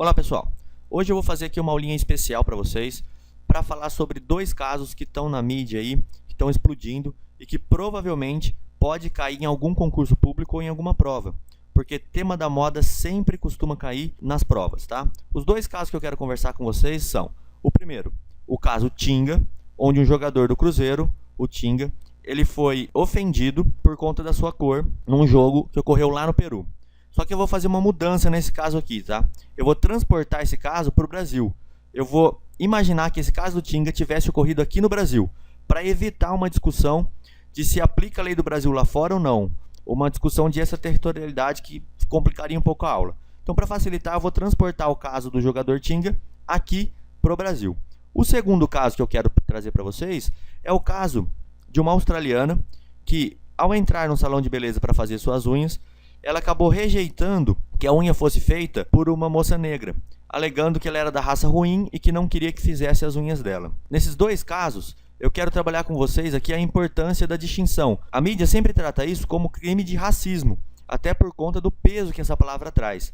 Olá pessoal, hoje eu vou fazer aqui uma aulinha especial para vocês para falar sobre dois casos que estão na mídia aí, que estão explodindo e que provavelmente pode cair em algum concurso público ou em alguma prova, porque tema da moda sempre costuma cair nas provas, tá? Os dois casos que eu quero conversar com vocês são: o primeiro, o caso Tinga, onde um jogador do Cruzeiro, o Tinga, ele foi ofendido por conta da sua cor num jogo que ocorreu lá no Peru. Só que eu vou fazer uma mudança nesse caso aqui, tá? Eu vou transportar esse caso para o Brasil. Eu vou imaginar que esse caso do Tinga tivesse ocorrido aqui no Brasil, para evitar uma discussão de se aplica a lei do Brasil lá fora ou não. Uma discussão de extraterritorialidade que complicaria um pouco a aula. Então, para facilitar, eu vou transportar o caso do jogador Tinga aqui para o Brasil. O segundo caso que eu quero trazer para vocês é o caso de uma australiana que, ao entrar no salão de beleza para fazer suas unhas, ela acabou rejeitando que a unha fosse feita por uma moça negra, alegando que ela era da raça ruim e que não queria que fizesse as unhas dela. Nesses dois casos, eu quero trabalhar com vocês aqui a importância da distinção. A mídia sempre trata isso como crime de racismo, até por conta do peso que essa palavra traz.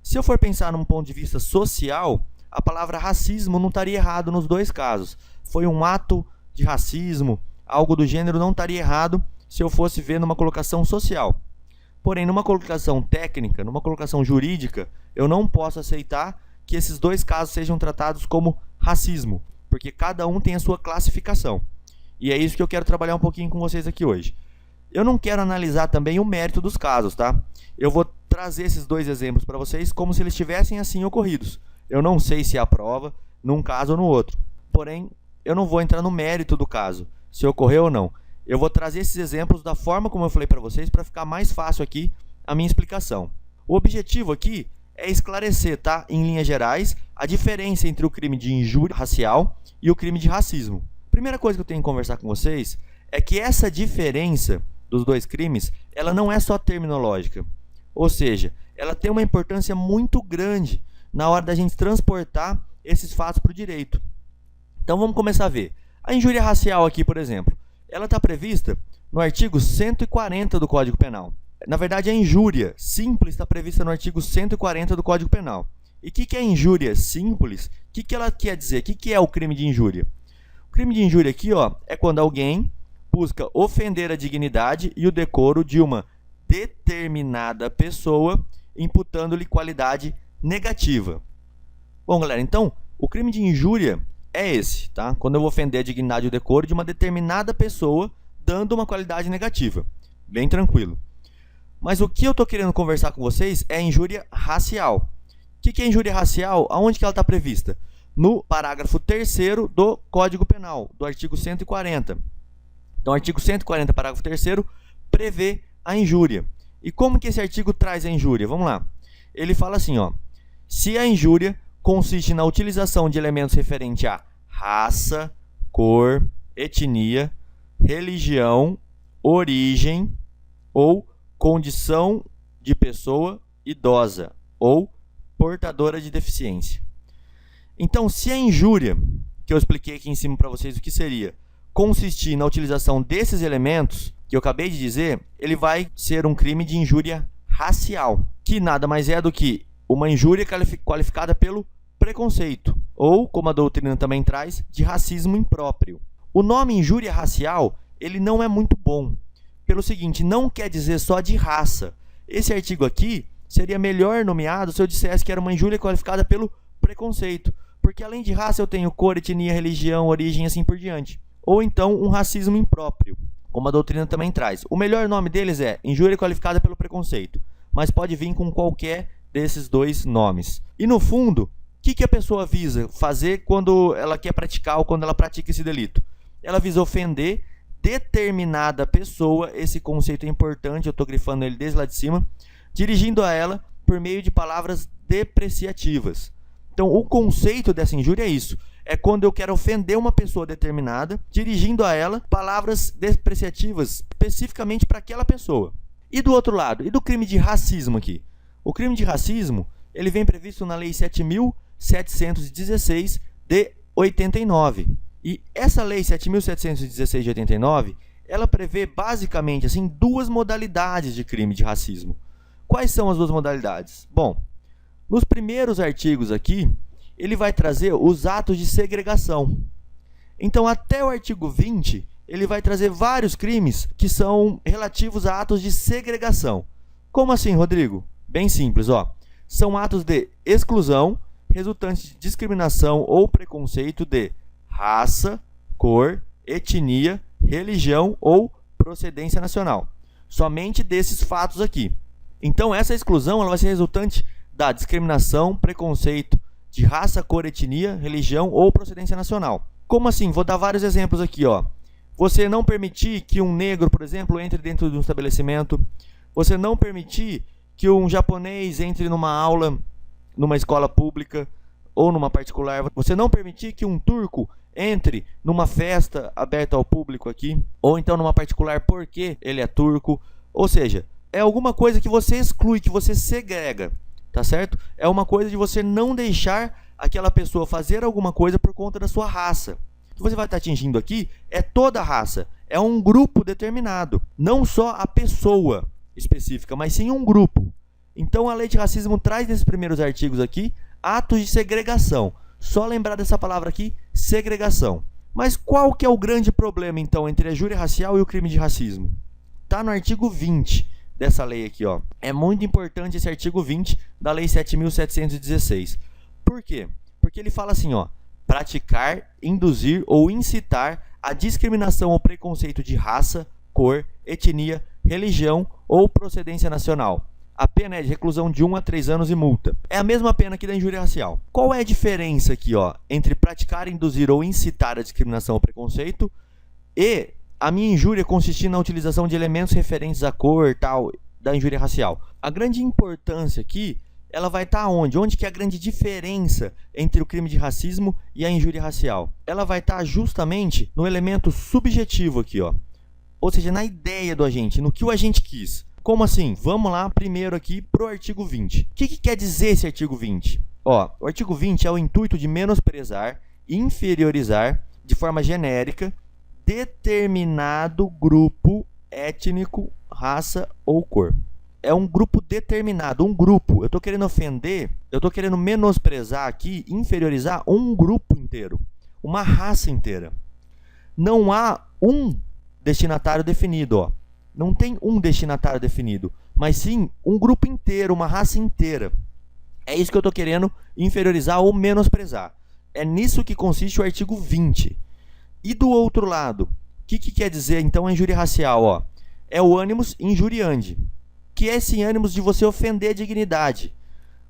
Se eu for pensar num ponto de vista social, a palavra racismo não estaria errado nos dois casos. Foi um ato de racismo, algo do gênero não estaria errado se eu fosse ver numa colocação social. Porém, numa colocação técnica, numa colocação jurídica, eu não posso aceitar que esses dois casos sejam tratados como racismo, porque cada um tem a sua classificação. E é isso que eu quero trabalhar um pouquinho com vocês aqui hoje. Eu não quero analisar também o mérito dos casos, tá? Eu vou trazer esses dois exemplos para vocês como se eles tivessem assim ocorridos. Eu não sei se há prova num caso ou no outro. Porém, eu não vou entrar no mérito do caso, se ocorreu ou não. Eu vou trazer esses exemplos da forma como eu falei para vocês, para ficar mais fácil aqui a minha explicação. O objetivo aqui é esclarecer, tá, em linhas gerais, a diferença entre o crime de injúria racial e o crime de racismo. Primeira coisa que eu tenho que conversar com vocês é que essa diferença dos dois crimes, ela não é só terminológica. Ou seja, ela tem uma importância muito grande na hora da gente transportar esses fatos para o direito. Então vamos começar a ver. A injúria racial aqui, por exemplo, ela está prevista no artigo 140 do Código Penal. Na verdade, a injúria simples está prevista no artigo 140 do Código Penal. E o que é injúria simples? O que ela quer dizer? O que é o crime de injúria? O crime de injúria aqui, ó, é quando alguém busca ofender a dignidade e o decoro de uma determinada pessoa, imputando-lhe qualidade negativa. Bom, galera, então, o crime de injúria é esse, tá? Quando eu vou ofender a dignidade e o decoro de uma determinada pessoa, dando uma qualidade negativa. Bem tranquilo. Mas o que eu estou querendo conversar com vocês é a injúria racial. O que é injúria racial? Aonde que ela está prevista? No parágrafo 3º do Código Penal, do artigo 140. Então, o artigo 140, parágrafo 3º, prevê a injúria. E como que esse artigo traz a injúria? Vamos lá. Ele fala assim, ó: se a injúria consiste na utilização de elementos referentes a raça, cor, etnia, religião, origem ou condição de pessoa idosa ou portadora de deficiência. Então, se a injúria, que eu expliquei aqui em cima para vocês o que seria, consistir na utilização desses elementos que eu acabei de dizer, ele vai ser um crime de injúria racial, que nada mais é do que uma injúria qualificada pelo preconceito, ou, como a doutrina também traz, de racismo impróprio. O nome injúria racial, ele não é muito bom, pelo seguinte, não quer dizer só de raça. Esse artigo aqui seria melhor nomeado se eu dissesse que era uma injúria qualificada pelo preconceito, porque além de raça eu tenho cor, etnia, religião, origem e assim por diante. Ou então um racismo impróprio, como a doutrina também traz. O melhor nome deles é injúria qualificada pelo preconceito, mas pode vir com qualquer desses dois nomes. E no fundo, o que a pessoa visa fazer quando ela quer praticar ou quando ela pratica esse delito? Ela visa ofender determinada pessoa, esse conceito é importante, eu estou grifando ele desde lá de cima, dirigindo a ela por meio de palavras depreciativas. Então, o conceito dessa injúria é isso, é quando eu quero ofender uma pessoa determinada, dirigindo a ela palavras depreciativas, especificamente para aquela pessoa. E do outro lado, e do crime de racismo aqui? O crime de racismo, ele vem previsto na Lei 7.716 de 89. E essa Lei 7.716 de 89, ela prevê basicamente assim, duas modalidades de crime de racismo. Quais são as duas modalidades? Bom, Nos primeiros artigos aqui, ele vai trazer os atos de segregação. Então, até o artigo 20, ele vai trazer vários crimes que são relativos a atos de segregação. Como assim, Rodrigo? Bem simples, ó. São atos de exclusão resultantes de discriminação ou preconceito de raça, cor, etnia, religião ou procedência nacional. Somente desses fatos aqui. Então, essa exclusão ela vai ser resultante da discriminação, preconceito de raça, cor, etnia, religião ou procedência nacional. Como assim? Vou dar vários exemplos aqui, ó. Você não permitir que um negro, por exemplo, entre dentro de um estabelecimento. Você não permitir que um japonês entre numa aula, numa escola pública ou numa particular. Você não permitir que um turco entre numa festa aberta ao público aqui, ou então numa particular porque ele é turco. Ou seja, é alguma coisa que você exclui, que você segrega, tá certo? É uma coisa de você não deixar aquela pessoa fazer alguma coisa por conta da sua raça. O que você vai estar atingindo aqui é toda a raça, é um grupo determinado, não só a pessoa específica, mas sim um grupo. Então a lei de racismo traz nesses primeiros artigos aqui atos de segregação. Só lembrar dessa palavra aqui, segregação. Mas qual que é o grande problema então entre a injúria racial e o crime de racismo? Está no artigo 20 dessa lei aqui, ó. É muito importante esse artigo 20 da lei 7.716. Por quê? Porque ele fala assim, ó, praticar, induzir ou incitar a discriminação ou preconceito de raça, cor, etnia, religião ou procedência nacional. A pena é de reclusão de 1 a 3 anos e multa. É a mesma pena que da injúria racial. Qual é a diferença aqui, ó, entre praticar, induzir ou incitar a discriminação ou preconceito e a minha injúria consistir na utilização de elementos referentes à cor tal da injúria racial? A grande importância aqui, ela vai estar onde? Onde que é a grande diferença entre o crime de racismo e a injúria racial? Ela vai estar justamente no elemento subjetivo aqui, ó. Ou seja, na ideia do agente, no que o agente quis. Como assim? Vamos lá primeiro aqui para o artigo 20. O que quer dizer esse artigo 20? Ó, o artigo 20 é o intuito de menosprezar, inferiorizar, de forma genérica, determinado grupo étnico, raça ou cor. É um grupo determinado, um grupo. Eu estou querendo ofender, eu estou querendo menosprezar aqui, inferiorizar um grupo inteiro, uma raça inteira. Não há um destinatário definido, ó. Não tem um destinatário definido, mas sim um grupo inteiro, uma raça inteira. É isso que eu estou querendo inferiorizar ou menosprezar. É nisso que consiste o artigo 20. E do outro lado, o que quer dizer então a injúria racial? Ó? É o animus injuriandi, que é esse ânimos de você ofender a dignidade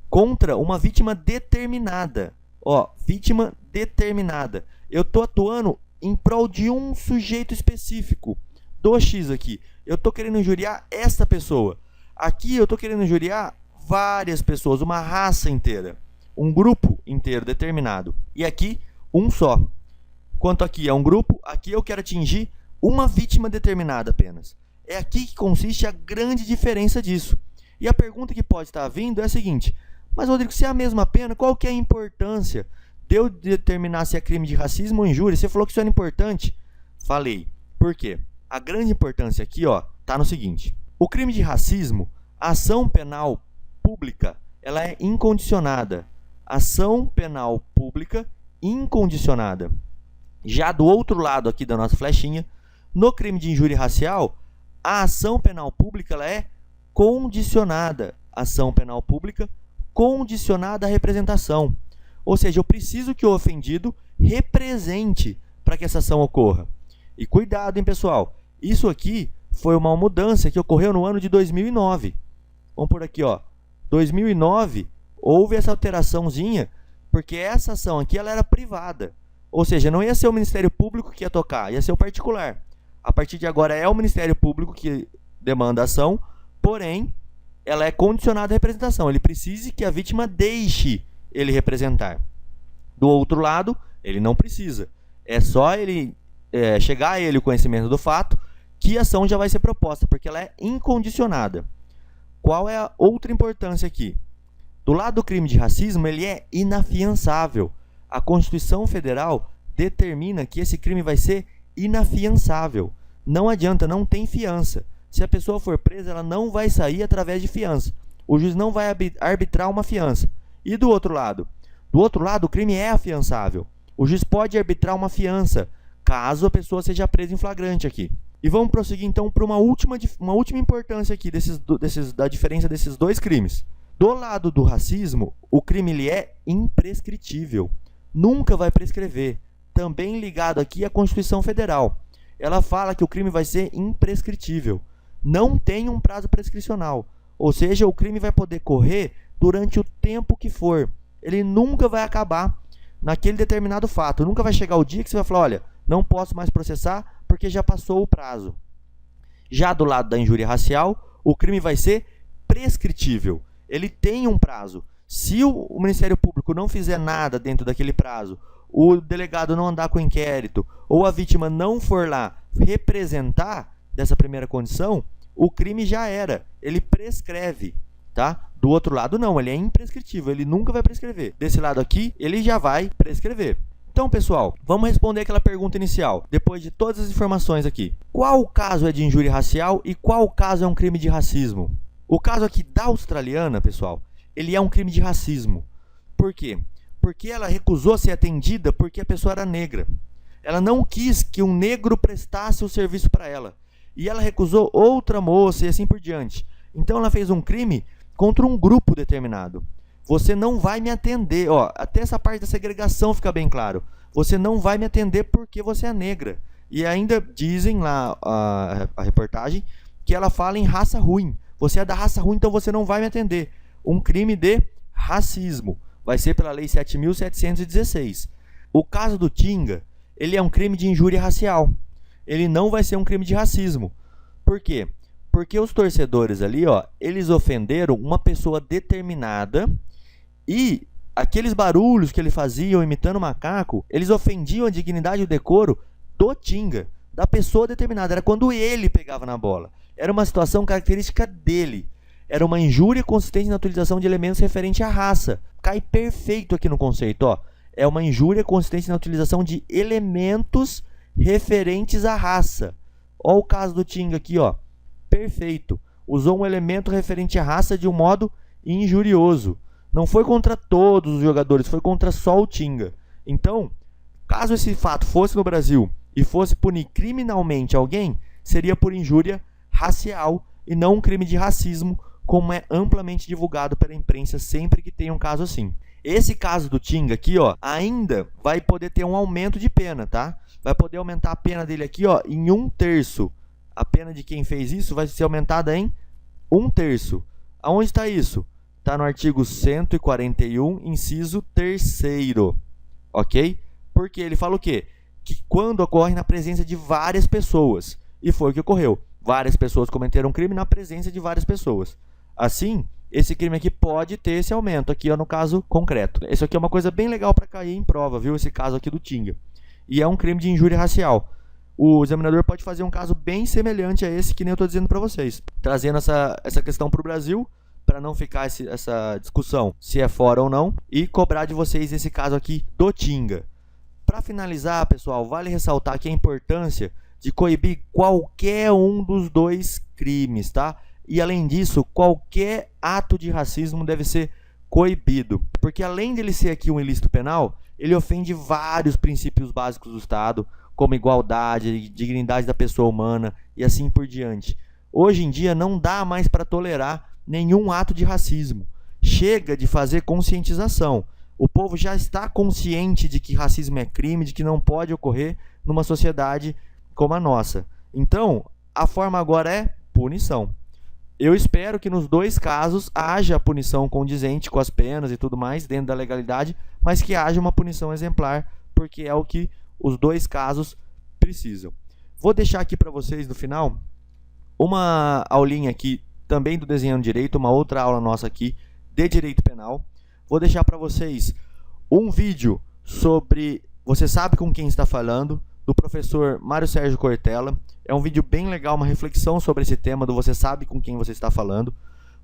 contra uma vítima determinada. Ó, vítima determinada. Eu estou atuando em prol de um sujeito específico. Do X aqui. Eu estou querendo injuriar essa pessoa. Aqui eu estou querendo injuriar várias pessoas, uma raça inteira. Um grupo inteiro determinado. E aqui, um só. Enquanto aqui é um grupo, aqui eu quero atingir uma vítima determinada apenas. É aqui que consiste a grande diferença disso. E a pergunta que pode estar vindo é a seguinte: mas Rodrigo, se é a mesma pena, qual que é a importância de eu determinar se é crime de racismo ou injúria? Você falou que isso era importante. Falei. Por quê? A grande importância aqui, ó, tá no seguinte: o crime de racismo, a ação penal pública, ela é incondicionada. Ação penal pública incondicionada. Já do outro lado aqui da nossa flechinha, no crime de injúria racial, a ação penal pública ela é condicionada. Ação penal pública condicionada à representação. Ou seja, eu preciso que o ofendido represente para que essa ação ocorra. E cuidado, hein, pessoal? Isso aqui foi uma mudança que ocorreu no ano de 2009. Vamos por aqui, ó. 2009, houve essa alteraçãozinha, porque essa ação aqui ela era privada. Ou seja, não ia ser o Ministério Público que ia tocar, ia ser o particular. A partir de agora é o Ministério Público que demanda a ação, porém, ela é condicionada à representação. Ele precisa que a vítima deixe ele representar. Do outro lado, ele não precisa. É só ele chegar a ele o conhecimento do fato que a ação já vai ser proposta, porque ela é incondicionada. Qual é a outra importância aqui? Do lado do crime de racismo, ele é inafiançável. A Constituição Federal determina que esse crime vai ser inafiançável. Não adianta, não tem fiança. Se a pessoa for presa, ela não vai sair através de fiança. O juiz não vai arbitrar uma fiança. E do outro lado? Do outro lado, o crime é afiançável. O juiz pode arbitrar uma fiança, caso a pessoa seja presa em flagrante aqui. E vamos prosseguir então para uma última importância aqui da diferença desses dois crimes. Do lado do racismo, o crime ele é imprescritível. Nunca vai prescrever. Também ligado aqui à Constituição Federal. Ela fala que o crime vai ser imprescritível. Não tem um prazo prescricional. Ou seja, o crime vai poder correr durante o tempo que for. Ele nunca vai acabar naquele determinado fato. Nunca vai chegar o dia que você vai falar, olha, não posso mais processar porque já passou o prazo. Já do lado da injúria racial, o crime vai ser prescritível. Ele tem um prazo. Se o Ministério Público não fizer nada dentro daquele prazo, o delegado não andar com o inquérito, ou a vítima não for lá representar dessa primeira condição, o crime já era. Ele prescreve, tá? Do outro lado não, ele é imprescritível, ele nunca vai prescrever. Desse lado aqui, ele já vai prescrever. Então, pessoal, vamos responder aquela pergunta inicial, depois de todas as informações aqui. Qual caso é de injúria racial e qual caso é um crime de racismo? O caso aqui da australiana, pessoal, ele é um crime de racismo. Por quê? Porque ela recusou ser atendida porque a pessoa era negra. Ela não quis que um negro prestasse o serviço para ela. E ela recusou outra moça e assim por diante. Então ela fez um crime contra um grupo determinado. Você não vai me atender, ó, até essa parte da segregação fica bem claro. Você não vai me atender porque você é negra. E ainda dizem lá a reportagem que ela fala em raça ruim. Você é da raça ruim, então você não vai me atender. Um crime de racismo. Vai ser pela Lei 7.716. O caso do Tinga, ele é um crime de injúria racial. Ele não vai ser um crime de racismo. Por quê? Porque os torcedores ali, ó, eles ofenderam uma pessoa determinada e aqueles barulhos que eles faziam imitando macaco, eles ofendiam a dignidade e o decoro do Tinga, da pessoa determinada. Era quando ele pegava na bola. Era uma situação característica dele. Era uma injúria consistente na utilização de elementos referentes à raça. Cai perfeito aqui no conceito, ó. É uma injúria consistente na utilização de elementos referentes à raça. Ó o caso do Tinga aqui, ó. Perfeito. Usou um elemento referente à raça de um modo injurioso. Não foi contra todos os jogadores, foi contra só o Tinga. Então, caso esse fato fosse no Brasil e fosse punir criminalmente alguém, seria por injúria racial e não um crime de racismo, como é amplamente divulgado pela imprensa sempre que tem um caso assim. Esse caso do Tinga aqui, ó, ainda vai poder ter um aumento de pena, tá? Vai poder aumentar a pena dele aqui, ó, em 1/3. A pena de quem fez isso vai ser aumentada em 1/3. Aonde está isso? Está no artigo 141, inciso 3º, ok? Porque ele fala o quê? Que quando ocorre na presença de várias pessoas. E foi o que ocorreu. Várias pessoas cometeram crime na presença de várias pessoas. Assim, esse crime aqui pode ter esse aumento aqui, ó, no caso concreto. Isso aqui é uma coisa bem legal para cair em prova, viu? Esse caso aqui do Tinga. E é um crime de injúria racial. O examinador pode fazer um caso bem semelhante a esse que nem eu estou dizendo para vocês. Trazendo essa questão para o Brasil, para não ficar essa discussão se é fora ou não, e cobrar de vocês esse caso aqui do Tinga. Para finalizar, pessoal, vale ressaltar aqui a importância de coibir qualquer um dos dois crimes, tá? E além disso, qualquer ato de racismo deve ser coibido, porque além dele ser aqui um ilícito penal, ele ofende vários princípios básicos do Estado, como igualdade, dignidade da pessoa humana e assim por diante. Hoje em dia não dá mais para tolerar nenhum ato de racismo. Chega de fazer conscientização. O povo já está consciente de que racismo é crime, de que não pode ocorrer numa sociedade como a nossa. Então, a forma agora é punição. Eu espero que nos dois casos haja punição condizente com as penas e tudo mais, dentro da legalidade, mas que haja uma punição exemplar, porque é o que os dois casos precisam. Vou deixar aqui para vocês no final uma aulinha aqui também do Desenhando Direito, uma outra aula nossa aqui de Direito Penal. Vou deixar para vocês um vídeo sobre Você Sabe Com Quem Está Falando, do professor Mário Sérgio Cortella. É um vídeo bem legal, uma reflexão sobre esse tema do Você Sabe Com Quem Você Está Falando.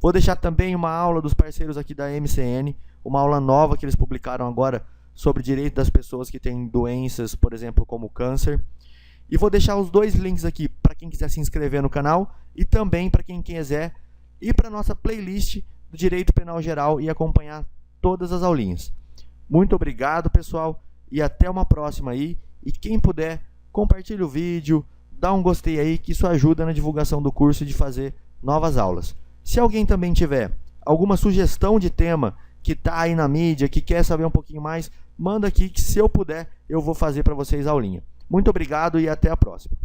Vou deixar também uma aula dos parceiros aqui da MCN, uma aula nova que eles publicaram agora sobre direito das pessoas que têm doenças, por exemplo, como câncer. E vou deixar os dois links aqui para quem quiser se inscrever no canal e também para quem quiser ir para a nossa playlist do Direito Penal Geral e acompanhar todas as aulinhas. Muito obrigado, pessoal, e até uma próxima aí. E quem puder, compartilhe o vídeo, dá um gostei aí, que isso ajuda na divulgação do curso e de fazer novas aulas. Se alguém também tiver alguma sugestão de tema que está aí na mídia, que quer saber um pouquinho mais, manda aqui que, se eu puder, eu vou fazer para vocês a aulinha. Muito obrigado e até a próxima.